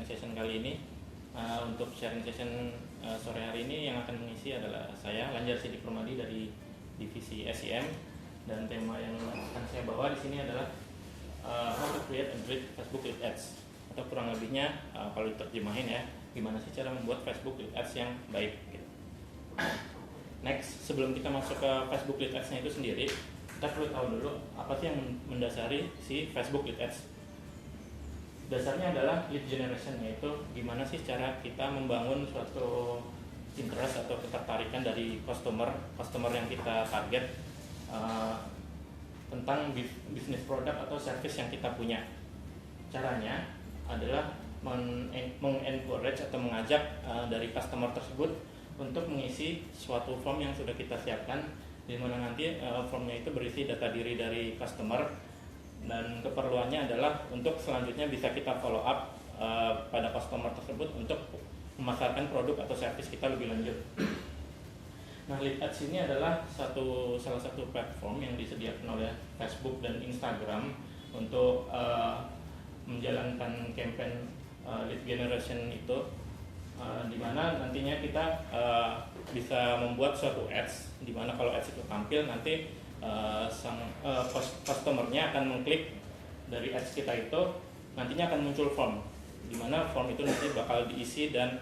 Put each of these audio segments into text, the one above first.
session kali ini. Untuk sharing session sore hari ini yang akan mengisi adalah saya, Lanjar Sidik Permadi dari divisi SEM, dan tema yang akan saya bawa di sini adalah how to create and read Facebook Lead Ads, atau kurang lebihnya kalau diterjemahin ya, gimana sih cara membuat Facebook Lead Ads yang baik gitu. Next, sebelum kita masuk ke Facebook Lead Ads-nya itu sendiri, kita perlu tahu dulu apa sih yang mendasari si Facebook Lead Ads. Dasarnya adalah lead generation, yaitu gimana sih cara kita membangun suatu interest atau ketertarikan dari customer yang kita target tentang bisnis produk atau service yang kita punya. Caranya adalah mengencourage atau mengajak dari customer tersebut untuk mengisi suatu form yang sudah kita siapkan, di mana nanti formnya itu berisi data diri dari customer, dan keperluannya adalah untuk selanjutnya bisa kita follow up pada customer tersebut untuk memasarkan produk atau service kita lebih lanjut. Nah, Lead Ads ini adalah salah satu platform yang disediakan oleh Facebook dan Instagram untuk menjalankan campaign lead generation itu, di mana nantinya kita bisa membuat suatu ads, di mana kalau ads itu tampil nanti customernya akan mengklik dari ads kita itu, nantinya akan muncul form, di mana form itu nanti bakal diisi dan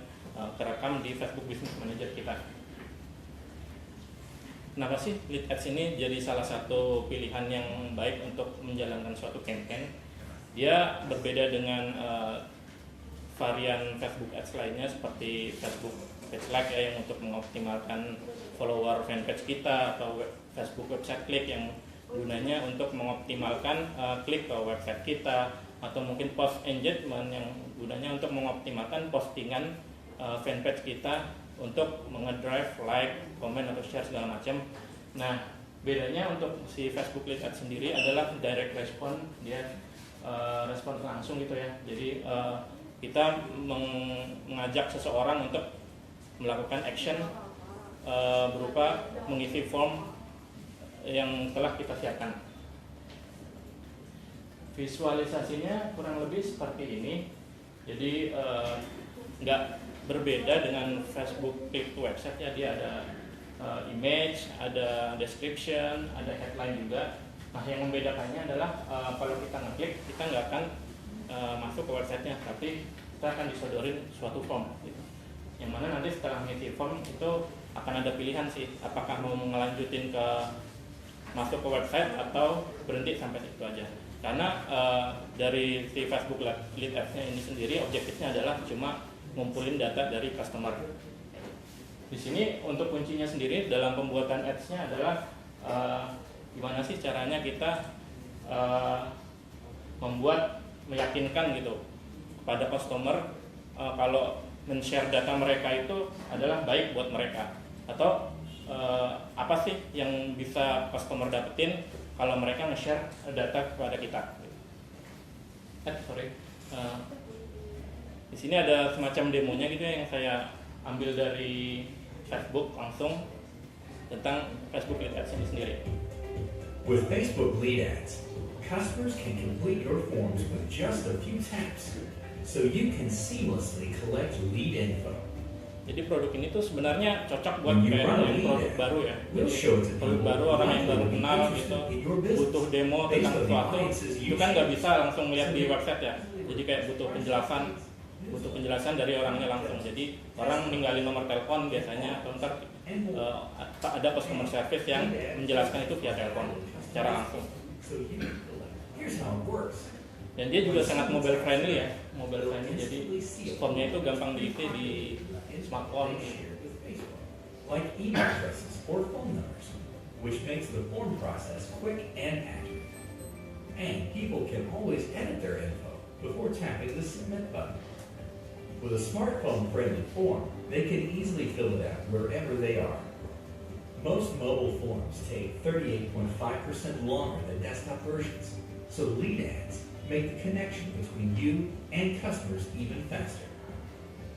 kerekam di Facebook Business Manager kita. Kenapa sih Lead Ads ini jadi salah satu pilihan yang baik untuk menjalankan suatu campaign? Dia berbeda dengan varian Facebook Ads lainnya seperti Facebook Page Like ya, yang untuk mengoptimalkan follower fanpage kita, atau Facebook Website Click yang gunanya untuk mengoptimalkan klik ke website kita, atau mungkin Post Engagement yang gunanya untuk mengoptimalkan postingan fanpage kita untuk mengedrive like, komen, atau share segala macam. Nah, bedanya untuk si Facebook Lead Ads sendiri adalah direct response, dia respon langsung gitu ya. Jadi kita mengajak seseorang untuk melakukan action berupa mengisi form yang telah kita siapkan. Visualisasinya kurang lebih seperti ini. Jadi nggak berbeda dengan Facebook Click to Website ya, dia ada image, ada description, ada headline juga. Nah, yang membedakannya adalah kalau kita ngeklik, kita nggak akan masuk ke websitenya, tapi kita akan disodorin suatu form gitu. Yang mana nanti setelah mengisi form itu akan ada pilihan sih, apakah mau ngelanjutin ke masuk ke website atau berhenti sampai situ aja. Karena dari si Facebook Lead Ads-nya ini sendiri objektifnya adalah cuma ngumpulin data dari customer. Di sini untuk kuncinya sendiri dalam pembuatan ads-nya adalah gimana sih caranya kita membuat meyakinkan gitu kepada customer kalau men-share data mereka itu adalah baik buat mereka, atau apa sih yang bisa customer dapetin kalau mereka nge-share data kepada kita. Di sini ada semacam demonya gitu ya, yang saya ambil dari Facebook langsung tentang Facebook Lead Ads ini sendiri. With Facebook Lead Ads, customers can complete your forms with just a few taps, so you can seamlessly collect lead info. Jadi produk ini tuh sebenarnya cocok buat kayak yang produk baru ya. Jadi produk baru, orang yang baru kenal gitu, butuh demo tentang sesuatu, itu kan nggak bisa langsung lihat di website ya. Jadi kayak butuh penjelasan dari orangnya langsung. Jadi orang ninggalin nomor telepon biasanya, atau ntar ada customer service yang menjelaskan itu via telepon secara langsung. Dan dia juga sangat mobile friendly ya, jadi formnya itu gampang diisi di smartphone. Like email addresses or phone numbers, which makes the form process quick and accurate. And people can always edit their info before tapping the submit button. With a smartphone-friendly form, they can easily fill it out wherever they are. Most mobile forms take 38.5% longer than desktop versions, so Lead Ads make the connection between you and customers even faster.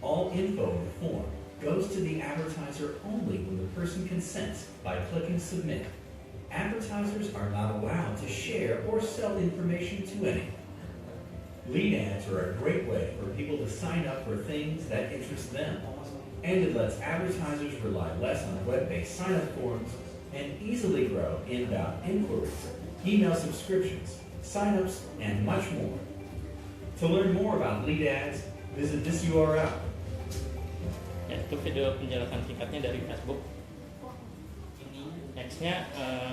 All info in the form goes to the advertiser only when the person consents by clicking Submit. Advertisers are not allowed to share or sell information to anyone. Lead ads are a great way for people to sign up for things that interest them, and it lets advertisers rely less on web-based sign-up forms and easily grow inbound inquiries, email subscriptions, sign-ups, and much more. To learn more about lead ads, visit this URL. Ya, itu video penjelasan singkatnya dari Facebook. Nextnya,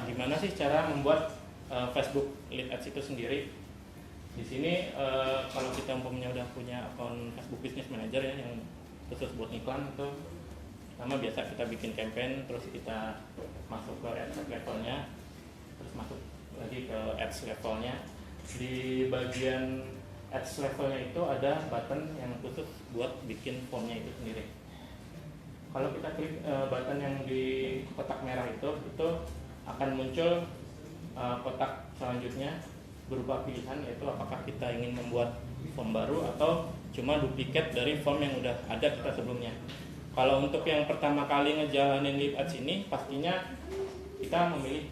gimana sih cara membuat Facebook Lead Ads itu sendiri? Di sini kalau kita umpamanya udah punya akun Facebook Business Manager ya yang khusus buat iklan, itu pertama biasa kita bikin campaign, terus kita masuk ke ads levelnya, terus masuk lagi ke ads levelnya. Di bagian ads levelnya itu ada button yang khusus buat bikin formnya itu sendiri. Kalau kita klik button yang di kotak merah itu akan muncul kotak selanjutnya berupa pilihan, yaitu apakah kita ingin membuat form baru atau cuma duplikat dari form yang udah ada kita sebelumnya. Kalau untuk yang pertama kali ngejalanin lead ads ini, pastinya kita memilih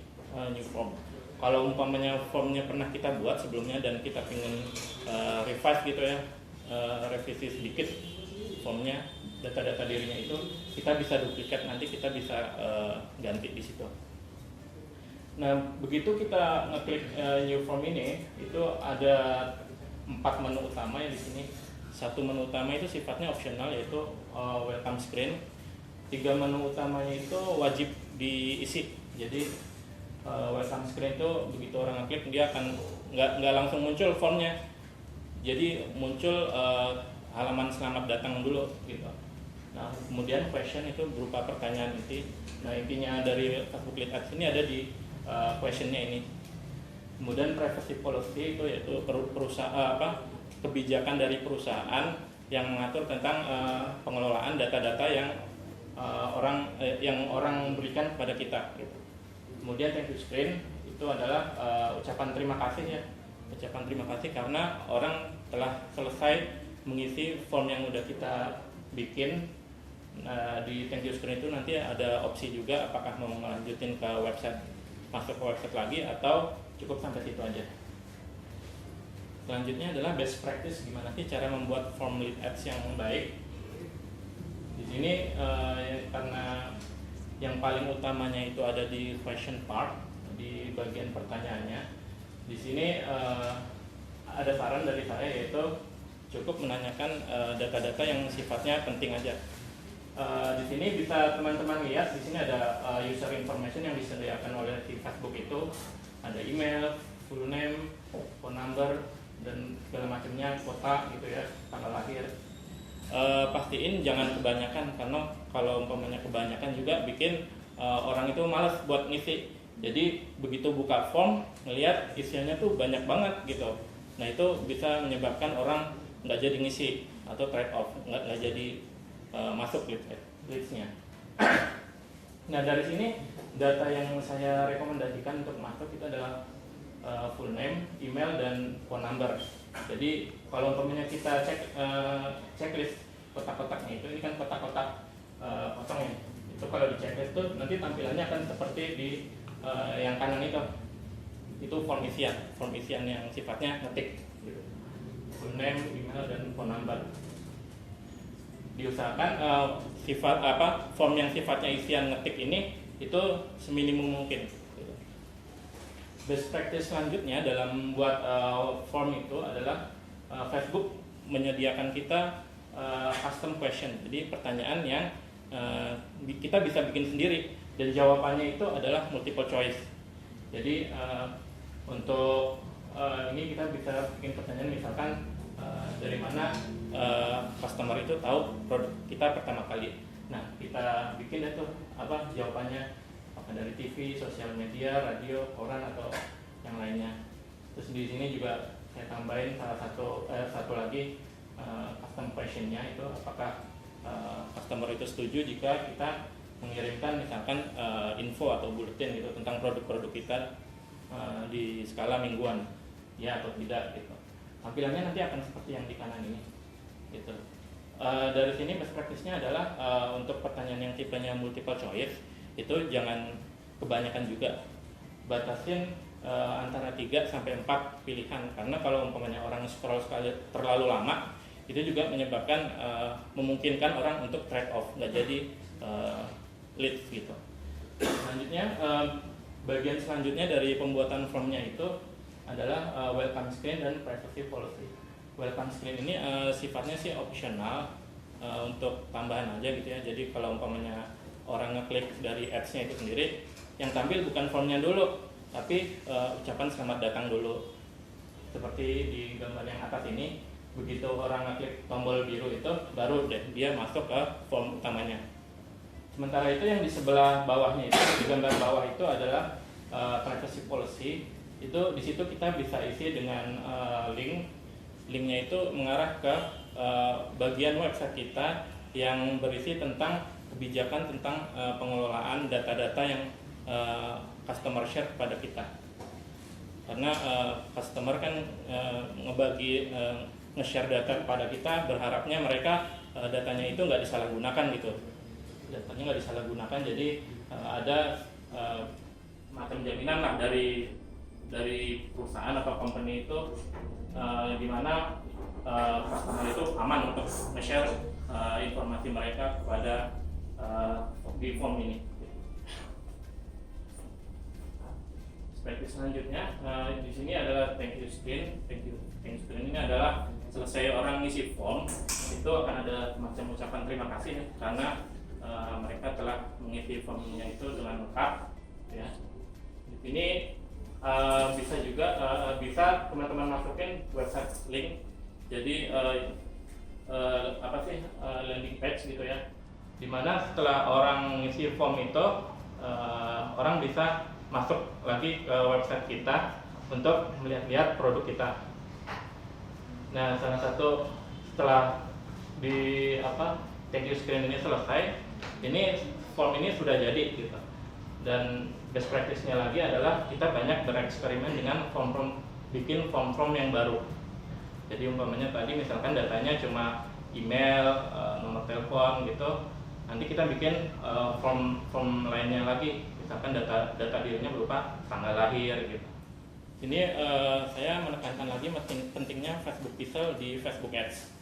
new form. Kalau umpamanya formnya pernah kita buat sebelumnya dan kita ingin revise gitu ya, revisi sedikit formnya, data-data dirinya itu, kita bisa duplikat, nanti kita bisa ganti di situ. Nah, begitu kita ngeklik new form ini, itu ada 4 menu utama ya di sini. Satu menu utama itu sifatnya opsional, yaitu welcome screen. 3 menu utamanya itu wajib diisi. Jadi welcome screen itu begitu orang ngeklik, dia akan nggak langsung muncul formnya. Jadi muncul halaman selamat datang dulu gitu. Nah, kemudian question itu berupa pertanyaan inti. Nah, intinya dari Facebook Lead Ads ini ada di questionnya ini. Kemudian privacy policy itu yaitu kebijakan dari perusahaan yang mengatur tentang pengelolaan data-data yang orang berikan kepada kita. Gitu. Kemudian thank you screen itu adalah ucapan terima kasih ya, ucapan terima kasih karena orang telah selesai mengisi form yang udah kita bikin. Nah, di thank you screen itu nanti ada opsi juga apakah mau melanjutin ke website, masuk ke website lagi atau cukup sampai situ aja. Selanjutnya adalah best practice, gimana sih cara membuat form lead ads yang baik. Di sini karena yang paling utamanya itu ada di question part, di bagian pertanyaannya. Di sini ada saran dari saya, yaitu cukup menanyakan data-data yang sifatnya penting aja. Di sini bisa teman-teman lihat, di sini ada user information yang disediakan oleh si Facebook itu, ada email, full name, phone number, dan segala macamnya, kota gitu ya, tanggal lahir. Pastiin jangan kebanyakan, karena kalau umpamanya kebanyakan juga bikin orang itu malas buat ngisi. Jadi begitu buka form, ngelihat isiannya tuh banyak banget gitu. Nah, itu bisa menyebabkan orang nggak jadi ngisi atau trade off, nggak jadi masuk leads-nya. Nah, dari sini data yang saya rekomendasikan untuk masuk itu adalah full name, email, dan phone number. Jadi kalau umpamanya kita cek checklist kotak-kotaknya itu, ini kan kotak-kotak kosong ya. Itu kalau di checklist itu nanti tampilannya akan seperti di yang kanan itu. Itu form isian yang sifatnya ngetik. Gitu. Full name, email, dan phone number. Diusahakan form yang sifatnya isian ngetik ini itu seminimum mungkin. Best practice selanjutnya dalam membuat form itu adalah Facebook menyediakan kita custom question, jadi pertanyaan yang kita bisa bikin sendiri dan jawabannya itu adalah multiple choice. Jadi untuk ini kita bisa bikin pertanyaan, misalkan dari mana customer itu tahu produk kita pertama kali. Nah, kita bikin itu jawabannya, apakah dari TV, sosial media, radio, koran, atau yang lainnya. Terus di sini juga saya tambahin satu lagi custom questionnya, itu apakah customer itu setuju jika kita mengirimkan misalkan info atau bulletin gitu tentang produk-produk kita di skala mingguan, ya atau tidak gitu. Tampilannya nanti akan seperti yang di kanan ini gitu. Dari sini best practice-nya adalah untuk pertanyaan yang tipenya multiple choice itu jangan kebanyakan juga, batasin antara 3 sampai 4 pilihan, karena kalau umpamanya orang scroll sekali terlalu lama itu juga menyebabkan memungkinkan orang untuk trade off, nggak jadi leads gitu. Selanjutnya bagian selanjutnya dari pembuatan formnya itu adalah welcome screen dan privacy policy. Welcome screen ini sifatnya sih optional, untuk tambahan aja gitu ya. Jadi kalau umpamanya orang ngeklik dari ads-nya itu sendiri, yang tampil bukan formnya dulu, tapi ucapan selamat datang dulu. Seperti di gambar yang atas ini, begitu orang ngeklik tombol biru itu, baru deh dia masuk ke form utamanya. Sementara itu yang di sebelah bawahnya itu, di gambar bawah itu adalah privacy policy. Itu di situ kita bisa isi dengan linknya itu mengarah ke bagian website kita yang berisi tentang kebijakan tentang pengelolaan data-data yang customer share kepada kita. Karena customer kan nge-share data kepada kita, berharapnya mereka datanya itu nggak disalahgunakan gitu. Datanya nggak disalahgunakan, jadi ada macam jaminan lah dari perusahaan atau company itu, di mana customer itu aman untuk nge-share informasi mereka kepada di form ini. Seperti selanjutnya, di sini adalah thank you screen. Thank you screen ini adalah selesai orang ngisi form itu akan ada semacam ucapan terima kasih ya, karena mereka telah mengisi formnya itu dengan lengkap ya. Di sini bisa juga bisa teman-teman masukin website link. Jadi landing page gitu ya, dimana setelah orang ngisi form itu orang bisa masuk lagi ke website kita untuk melihat-lihat produk kita. Nah, salah satu setelah di thank you screen ini selesai, ini form ini sudah jadi gitu. Dan best practice-nya lagi adalah kita banyak bereksperimen dengan bikin form yang baru. Jadi umpamanya tadi misalkan datanya cuma email, nomor telepon gitu, nanti kita bikin form lainnya lagi, misalkan data dirinya berupa tanggal lahir gitu. Ini saya menekankan lagi pentingnya Facebook Pixel di Facebook Ads.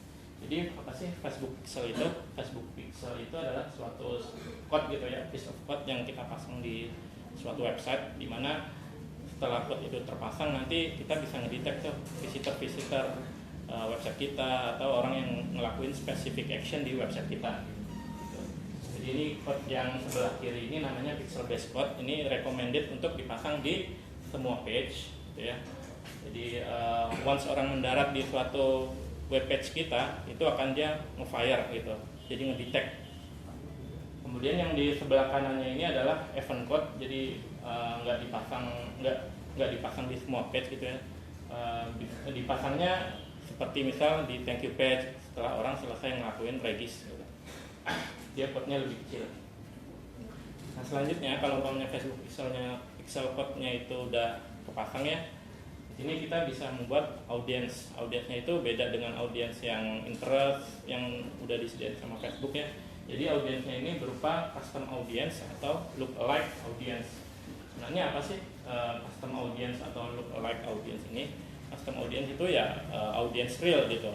Jadi apa sih Facebook Pixel itu? Facebook Pixel itu adalah suatu code gitu ya, piece of code yang kita pasang di suatu website, di mana setelah code itu terpasang nanti kita bisa ngedetect tuh visitor website kita atau orang yang ngelakuin specific action di website kita. Jadi ini code yang sebelah kiri ini namanya pixel based code. Ini recommended untuk dipasang di semua page, gitu ya. Jadi once orang mendarat di suatu web page kita, itu akan dia nge-fire gitu. Jadi ngedetect. Kemudian yang di sebelah kanannya ini adalah event code. Jadi nggak dipasang di semua page gitu ya. Dipasangnya seperti misal di thank you page setelah orang selesai ngelakuin regis gitu. Dia code-nya lebih kecil. Nah, selanjutnya kalau umpamanya Facebook pixel code-nya itu udah kepasang ya, di sini kita bisa membuat audience. Audience-nya itu beda dengan audience yang interest yang udah disediakan sama Facebook ya. Jadi audience-nya ini berupa custom audience atau lookalike audience. Sebenarnya apa sih custom audience atau lookalike audience ini? Custom audience itu ya audience real gitu.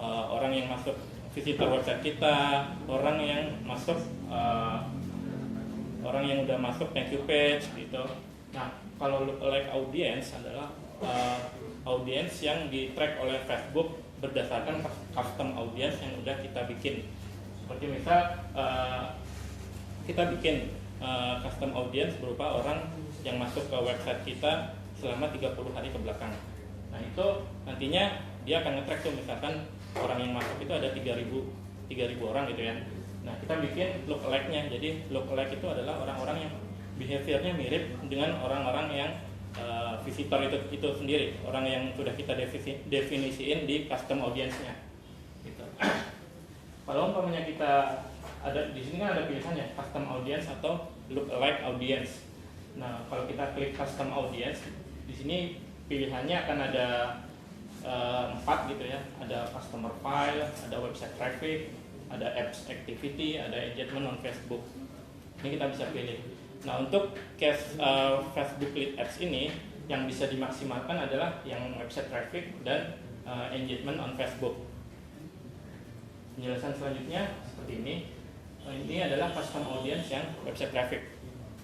Orang yang masuk visitor website kita, orang yang udah masuk thank you page gitu. Nah, kalau lookalike audience adalah audience yang di-track oleh Facebook berdasarkan custom audience yang udah kita bikin. Seperti misal kita bikin custom audience berupa orang yang masuk ke website kita selama 30 hari ke belakang. Nah, itu nantinya dia akan nge-track tuh, misalkan orang yang masuk itu ada 3.000 orang gitu ya. Nah, kita bikin lookalike-nya. Jadi lookalike itu adalah orang-orang yang behaviornya mirip dengan orang-orang yang visitor itu sendiri, orang yang sudah kita definisiin di custom audience-nya. Gitu. Kalau umpamanya kita ada di sini kan ada pilihannya custom audience atau lookalike audience. Nah, kalau kita klik custom audience, di sini pilihannya akan ada 4 gitu ya. Ada customer file, ada website traffic, ada apps activity, ada engagement on Facebook. Ini kita bisa pilih. Nah, untuk case Facebook lead ads ini yang bisa dimaksimalkan adalah yang website traffic dan engagement on Facebook. Penjelasan selanjutnya seperti ini. Ini adalah custom audience yang website traffic.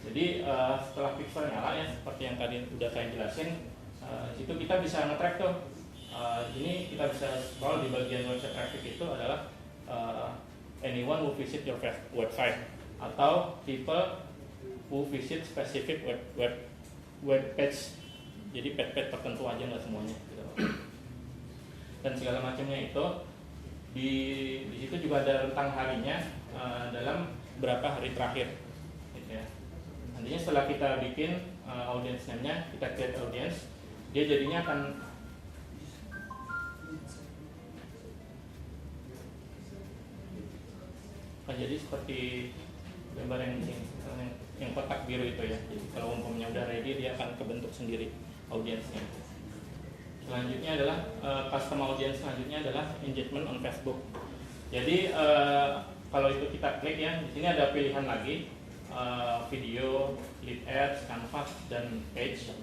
Jadi setelah pixel nyala ya, seperti yang tadi udah saya jelasin, itu kita bisa nge-track tuh. Ini kita bisa scroll di bagian website traffic itu adalah anyone who visit your website atau people who visit specific web page. Jadi page tertentu aja, nggak semuanya gitu. Dan segala macamnya itu di situ juga ada rentang harinya dalam berapa hari terakhir gitu ya. Nantinya setelah kita bikin audience name-nya, kita create audience, dia jadinya akan jadi seperti gambar yang kotak biru itu ya. Jadi kalau umpamanya udah ready, dia akan kebentuk sendiri audiensnya. Selanjutnya adalah custom audience, selanjutnya adalah engagement on Facebook. Jadi kalau itu kita klik ya, di sini ada pilihan lagi video, lead ads, canvas, dan page.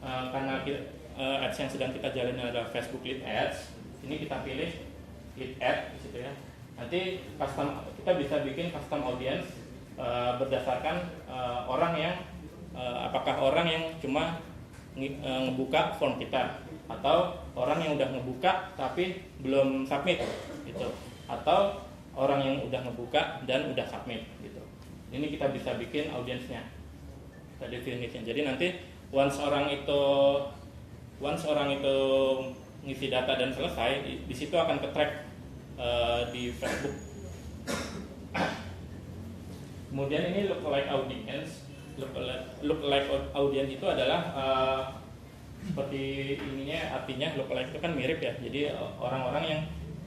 Karena ads yang sedang kita jalani adalah Facebook lead ads, ini kita pilih lead ad di situ ya. Nanti kita bisa bikin custom audience berdasarkan orang yang apakah orang yang cuma ngebuka form kita, atau orang yang udah ngebuka tapi belum submit gitu, atau orang yang udah ngebuka dan udah submit gitu. Ini kita bisa bikin audiensnya, kita definisikan. Jadi nanti once orang itu ngisi data dan selesai, di situ akan ke-track di Facebook. Kemudian ini lookalike audience. Lookalike audience itu adalah seperti ininya, artinya lookalike itu kan mirip ya. Jadi orang-orang yang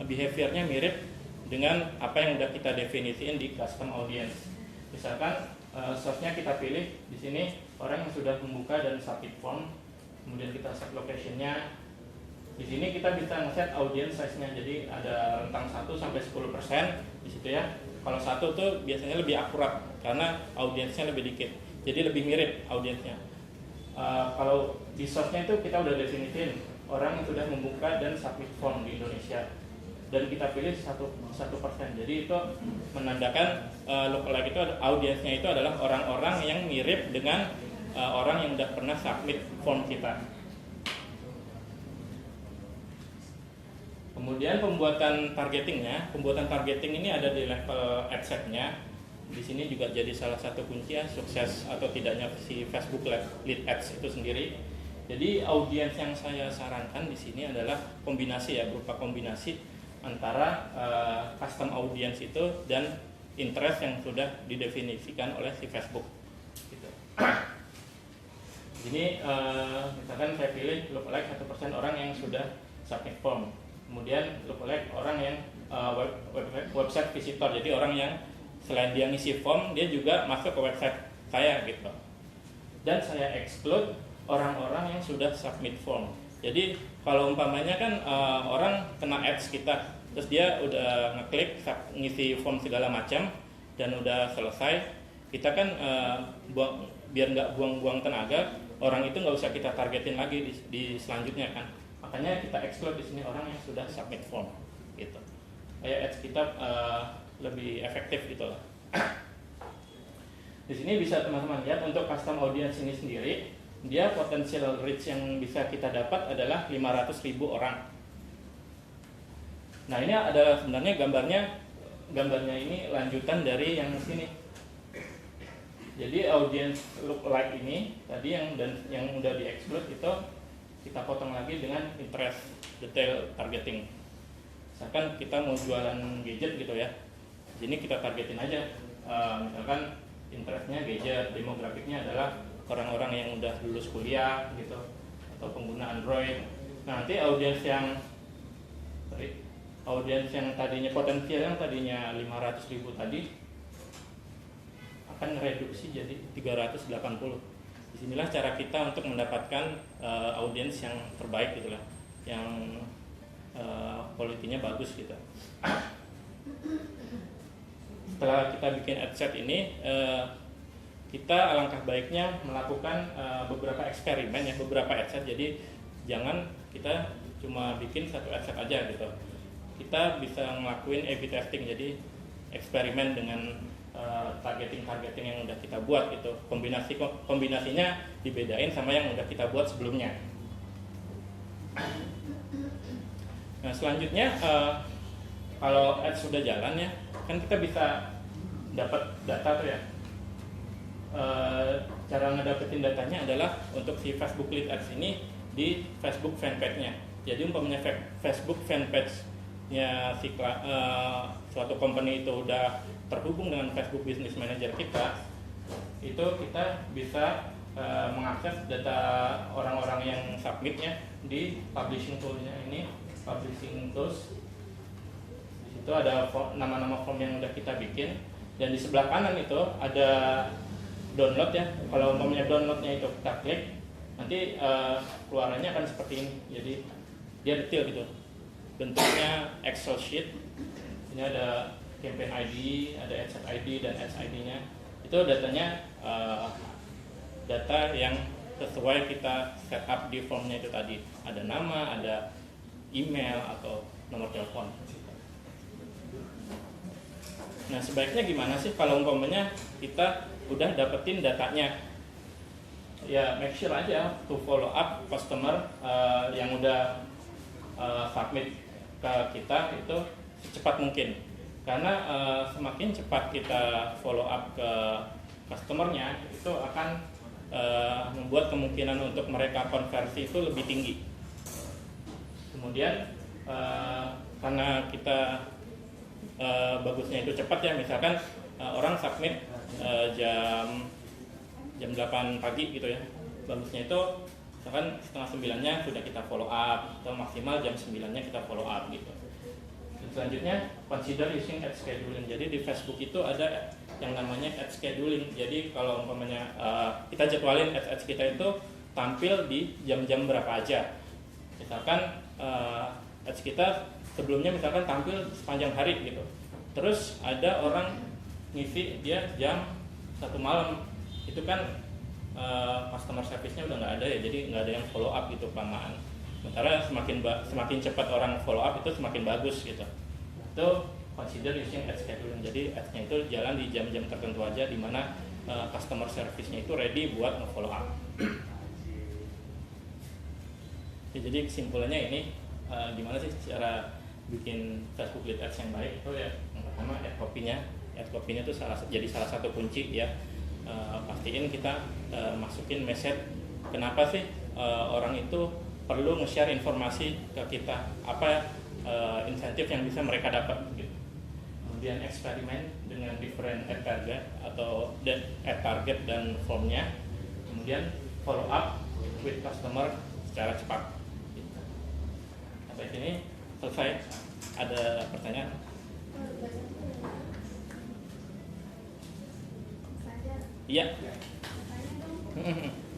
behaviornya mirip dengan apa yang udah kita definisiin di custom audience. Misalkan source-nya kita pilih di sini orang yang sudah membuka dan submit form, kemudian kita set location-nya. Di sini kita bisa nge-set audience size-nya, jadi ada rentang 1 sampai 10% di situ ya. Kalau 1 tuh biasanya lebih akurat karena audiensnya lebih dikit, jadi lebih mirip audiensnya. Kalau di source-nya itu kita udah definisiin orang yang sudah membuka dan submit form di Indonesia, dan kita pilih 1%. Jadi itu menandakan lookalike itu audiensnya itu adalah orang-orang yang mirip dengan orang yang udah pernah submit form kita. Kemudian pembuatan targeting ini ada di level ad set-nya. Di sini juga jadi salah satu kunci ya sukses atau tidaknya si Facebook lead ads itu sendiri. Jadi audiens yang saya sarankan di sini adalah kombinasi ya, berupa kombinasi antara custom audience itu dan interest yang sudah didefinisikan oleh si Facebook. Gitu. Jadi misalkan saya pilih lookalike 1% orang yang sudah submit form. Kemudian lookalike orang yang website visitor, jadi orang yang selain dia ngisi form, dia juga masuk ke website saya gitu. Dan saya exclude orang-orang yang sudah submit form. Jadi kalau umpamanya kan orang kena ads kita, terus dia udah ngeklik ngisi form segala macam dan udah selesai, kita kan biar nggak buang-buang tenaga, orang itu nggak usah kita targetin lagi di selanjutnya kan. Makanya kita exclude di sini orang yang sudah submit form gitu. Kayak ads kita lebih efektif gitu lah. Di sini bisa teman-teman lihat untuk custom audience ini sendiri, dia potential reach yang bisa kita dapat adalah 500.000 orang. Nah, ini ada sebenarnya gambarnya ini lanjutan dari yang sini. Jadi audience lookalike ini tadi yang udah di-exclude itu kita potong lagi dengan interest detail targeting. Misalkan kita mau jualan gadget gitu ya, ini kita targetin aja. Misalkan interestnya gadget, demografiknya adalah orang-orang yang udah lulus kuliah gitu, atau pengguna Android. Nah, nanti audiens yang tadinya potensial yang tadinya 500.000 tadi akan reduksi jadi 380. Disinilah cara kita untuk mendapatkan audiens yang terbaik gitulah, yang quality-nya bagus gitu. Setelah kita bikin ad set ini, kita alangkah baiknya melakukan beberapa eksperimen ya, beberapa adset. Jadi jangan kita cuma bikin satu adset aja gitu. Kita bisa ngelakuin A/B testing, jadi eksperimen dengan targeting yang udah kita buat gitu. Kombinasinya dibedain sama yang udah kita buat sebelumnya. Nah selanjutnya kalau ads sudah jalan ya, kan kita bisa dapat data tuh ya. Cara ngedapetin datanya adalah untuk si Facebook Lead Ads ini di Facebook fanpage-nya. Jadi umpamanya Facebook fanpage-nya suatu company itu udah terhubung dengan Facebook Business Manager kita, itu kita bisa mengakses data orang-orang yang submitnya di publishing tool-nya ini, publishing tools. Di situ ada nama-nama form yang udah kita bikin, dan di sebelah kanan itu ada download ya. Kalau umpamanya downloadnya itu kita klik, nanti keluarannya akan seperti ini. Jadi dia detail gitu, bentuknya Excel sheet. Ini ada campaign ID, ada adset ID dan ads ID-nya. Itu datanya data yang sesuai kita setup di formnya itu tadi. Ada nama, ada email atau nomor telepon. Nah sebaiknya gimana sih kalau umpamanya kita udah dapetin datanya? Ya make sure aja to follow up customer yang udah submit ke kita itu secepat mungkin. Karena semakin cepat kita follow up ke customernya, itu akan membuat kemungkinan untuk mereka konversi itu lebih tinggi. Kemudian karena kita bagusnya itu cepat ya, misalkan orang submit jam 8 pagi gitu ya, bagusnya itu misalkan setengah 9-nya sudah kita follow up, atau maksimal jam 9-nya kita follow up gitu. Dan selanjutnya consider using ad scheduling. Jadi di Facebook itu ada yang namanya ad scheduling. Jadi kalau umpamanya kita jadwalin ads kita itu tampil di jam-jam berapa aja. Misalkan ads kita sebelumnya misalkan tampil sepanjang hari gitu. Terus ada orang ngisi dia jam 1 malam, itu kan customer service-nya udah nggak ada ya, jadi nggak ada yang follow up gitu kelamaan. Sementara semakin cepat orang follow up itu semakin bagus gitu. Itu consider using ad scheduling. Jadi ads-nya itu jalan di jam-jam tertentu aja, di mana customer service-nya itu ready buat nge-follow up. Ya, jadi kesimpulannya ini gimana sih cara bikin Facebook Lead Ads yang baik? Itu ya yang pertama ad copy-nya. Ad copy-nya itu jadi salah satu kunci ya. Pastiin kita masukin message kenapa sih orang itu perlu nge-share informasi ke kita, apa insentif yang bisa mereka dapat gitu. Kemudian eksperimen dengan different ad target atau ad target dan formnya. Kemudian follow up with customer secara cepat gitu. Sampai sini selesai. Ada pertanyaan? Iya.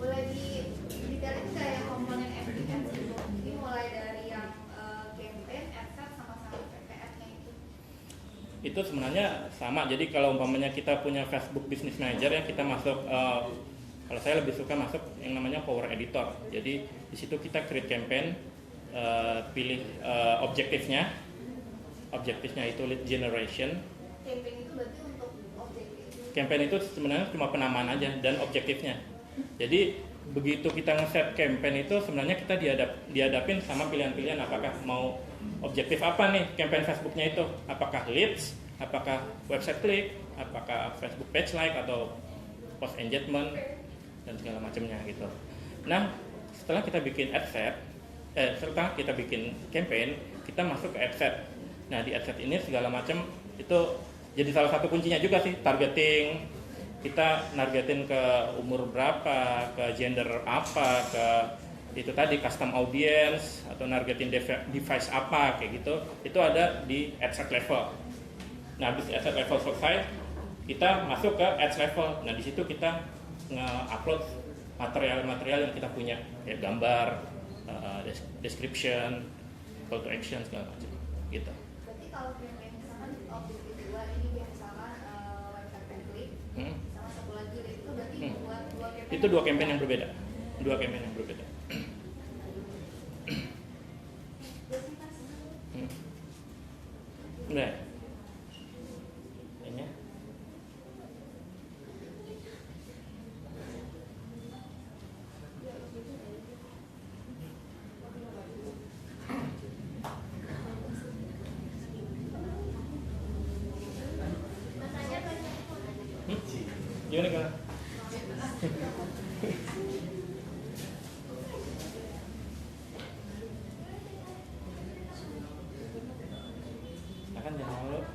Boleh didetailin nggak ya komponen FBN itu? Jadi mulai dari yang campaign, adset, sama PPS-nya itu? Itu sebenarnya sama. Jadi kalau umpamanya kita punya Facebook Business Manager ya, kita masuk. Kalau saya lebih suka masuk yang namanya Power Editor. Jadi di situ kita create campaign, pilih objektifnya. Objektifnya itu lead generation. Campaign itu berarti untuk objektif? Campaign itu sebenarnya cuma penamaan aja dan objektifnya. Jadi begitu kita nge-set campaign itu sebenarnya kita dihadapin sama pilihan-pilihan, apakah mau objektif apa nih campaign Facebooknya itu, apakah leads, apakah website click, apakah Facebook page like atau post engagement dan segala macamnya gitu. Nah setelah kita bikin ad set, setelah kita bikin campaign, kita masuk ke ad set. Nah di ad set ini segala macam itu jadi salah satu kuncinya juga sih, targeting. Kita nargetin ke umur berapa, ke gender apa, ke itu tadi custom audience atau nargetin device apa kayak gitu. Itu ada di ad set level. Nah habis ad set level selesai, kita masuk ke ads level. Nah di situ kita nge-upload material-material yang kita punya, kayak gambar, description, call to action segala macam gitu. Berarti kalau campaign misalkan objektif kedua ini misalkan website template, sama satu lagi itu berarti itu dua campaign yang berbeda. Nah, ini gimana kan? Akan jangan malu.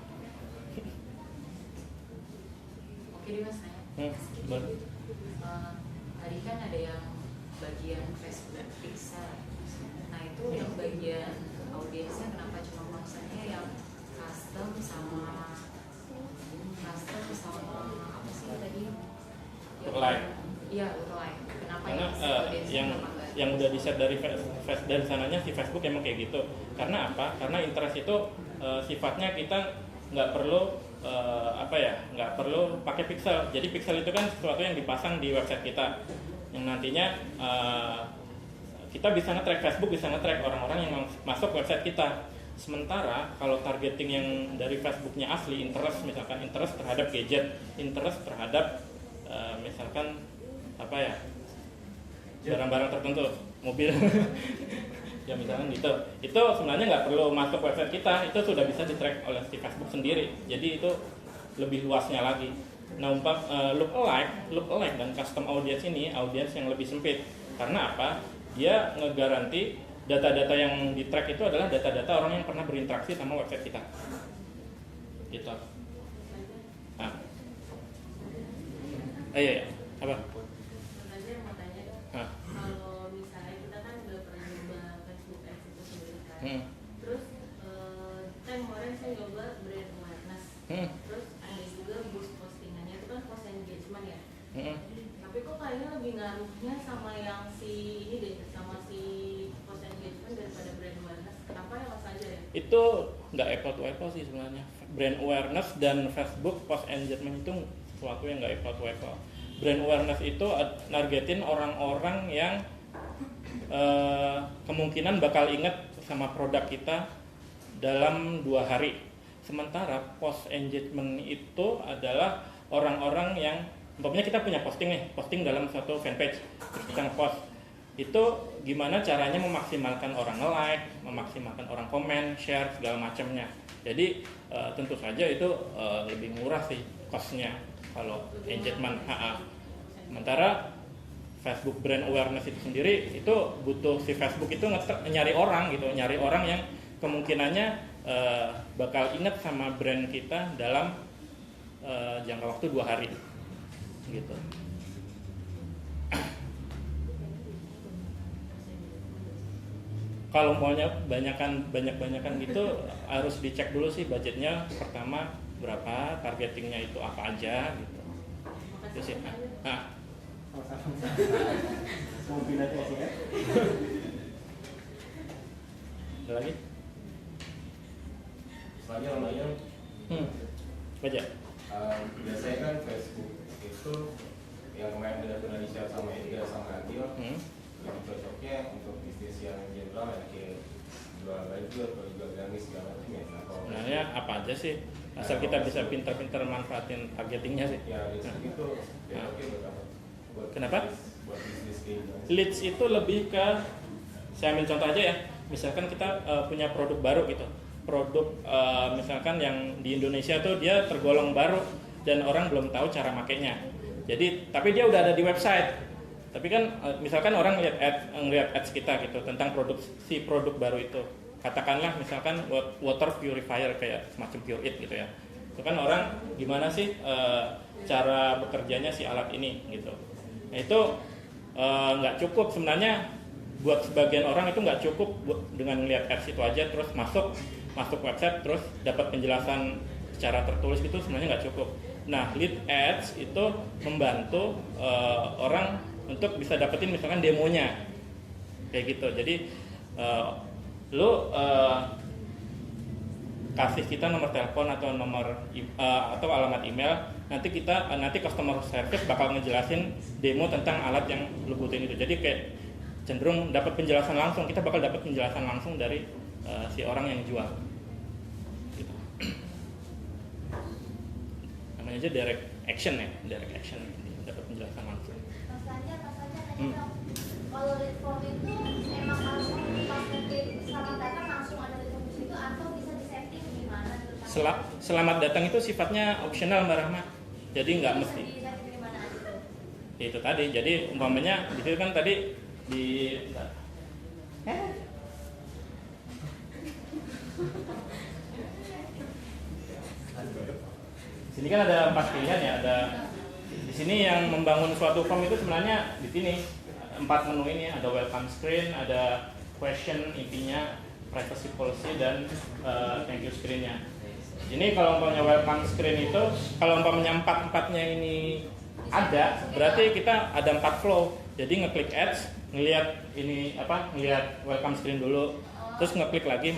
Oke deh mas, saya Boleh. tadi kan ada yang bagian Facebook pixel. Nah itu yang bagian audiensnya kenapa cuma maksudnya yang custom sama apa sih tadi? Lookalike. Iya, lookalike. Kenapa Karena audiensnya yang kenapa enggak? yang udah di set dari sananya si Facebook emang kayak gitu. Karena apa? Karena interest itu sifatnya kita nggak perlu nggak perlu pakai pixel. Jadi pixel itu kan sesuatu yang dipasang di website kita, yang nantinya kita bisa nge-track, Facebook bisa nge-track orang-orang yang masuk website kita. Sementara kalau targeting yang dari Facebooknya asli, interest, misalkan interest terhadap gadget, interest terhadap misalkan barang-barang tertentu, mobil ya misalkan gitu, itu sebenarnya nggak perlu masuk website kita, itu sudah bisa di-track oleh si Facebook sendiri. Jadi itu lebih luasnya lagi. Nah, lookalike dan custom audience ini audience yang lebih sempit. Karena apa? Dia ngegaranti data-data yang di-track itu adalah data-data orang yang pernah berinteraksi sama website kita. Gitu. Nah. Iya. Apa? Sebenarnya mau tanya dong, kalau misalnya kita kan udah pernah nyoba Facebook Ads itu sendiri kan, terus kan kemarin saya nyoba brand awareness, terus ada juga boost postingannya itu kan post engagement ya, tapi kok kayaknya lebih ngaruhnya sama yang si ini deh, sama si post engagement daripada brand awareness. Kenapa ya mas aja ya? Itu nggak apple to apple sih sebenarnya. Brand awareness dan Facebook post engagement itu sesuatu yang nggak apple to apple. Brand awareness itu nargetin orang-orang yang kemungkinan bakal inget sama produk kita dalam 2 hari. Sementara post engagement itu adalah orang-orang yang umpamanya kita punya posting dalam satu fanpage, terus kita nge-post. Itu gimana caranya memaksimalkan orang nge-like, memaksimalkan orang komen, share, segala macamnya. Jadi tentu saja itu lebih murah sih cost-nya kalau engagement. Sementara Facebook brand awareness itu sendiri itu butuh si Facebook itu nyari orang yang kemungkinannya bakal ingat sama brand kita dalam jangka waktu 2 hari gitu. Kalau maunya banyak-banyakan gitu harus dicek dulu sih budgetnya pertama berapa, targetingnya itu apa aja gitu. Itu sih. Mau pindah ke sini kan? Ada lagi? Selanjutnya Baca. Biasanya kan Facebook itu yang kemarin sudah di-share sama Edgar sama Adil, yang cocoknya untuk bisnis yang general ya, kayak jual baju atau jual gamis segala macam ya. Sebenarnya apa aja sih, asal kita bisa pintar-pintar manfaatin targetingnya sih. Ya, leads itu cocoknya buat apa? Kenapa? Buat bisnis kayak gitu. Leads itu lebih ke, saya ambil contoh aja ya, misalkan kita punya produk baru gitu, produk misalkan yang di Indonesia tuh dia tergolong baru dan orang belum tahu cara makainya. Jadi tapi dia udah ada di website. Tapi kan misalkan orang ngeliat ads kita gitu tentang produk baru itu. Katakanlah misalkan water purifier kayak semacam Pure It gitu ya. Itu kan orang gimana sih cara bekerjanya si alat ini gitu. Nah itu nggak cukup sebenarnya, buat sebagian orang itu nggak cukup dengan ngeliat ads itu aja terus masuk website terus dapat penjelasan secara tertulis gitu, sebenarnya nggak cukup. Nah, lead ads itu membantu orang untuk bisa dapetin misalkan demonya kayak gitu. Jadi lu kasih kita nomor telepon atau atau alamat email, nanti customer service bakal ngejelasin demo tentang alat yang lu butuhin itu. Jadi kayak cenderung dapat penjelasan langsung, kita bakal dapat penjelasan langsung dari si orang yang jual. Gitu. Namanya aja direct action ya, dapat penjelasan langsung. Mas Anja nanya dong, kalau lead form itu emang langsung pas ngetik selamat datang langsung ada lead form di situ atau bisa disetting gimana? Selamat datang itu sifatnya opsional Mbak Rahma, jadi nggak mesti. Disetting gimana aja tuh? Itu tadi, jadi umpamanya di situ kan tadi di sini kan ada 4 pilihan ya, ada di sini yang membangun suatu form itu sebenarnya di sini 4 menu ini, ada welcome screen, ada question intinya, privacy policy, dan thank you screen-nya. Ini kalau umpamanya welcome screen itu, kalau umpamanya 4-4-nya ini ada, berarti kita ada 4 flow. Jadi ngeklik ads, ngelihat welcome screen dulu, terus ngeklik lagi,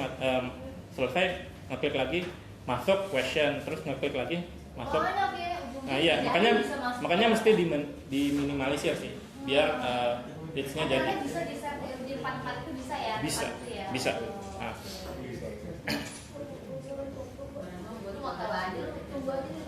selesai, ngeklik lagi, masuk question, terus ngeklik lagi, masuk. Nah iya, makanya mesti diminimalisir sih, biar leads-nya jadi. Bisa di-set di 4 itu bisa ya? Bisa. Nah. Itu mau tahu aja, tunggu aja.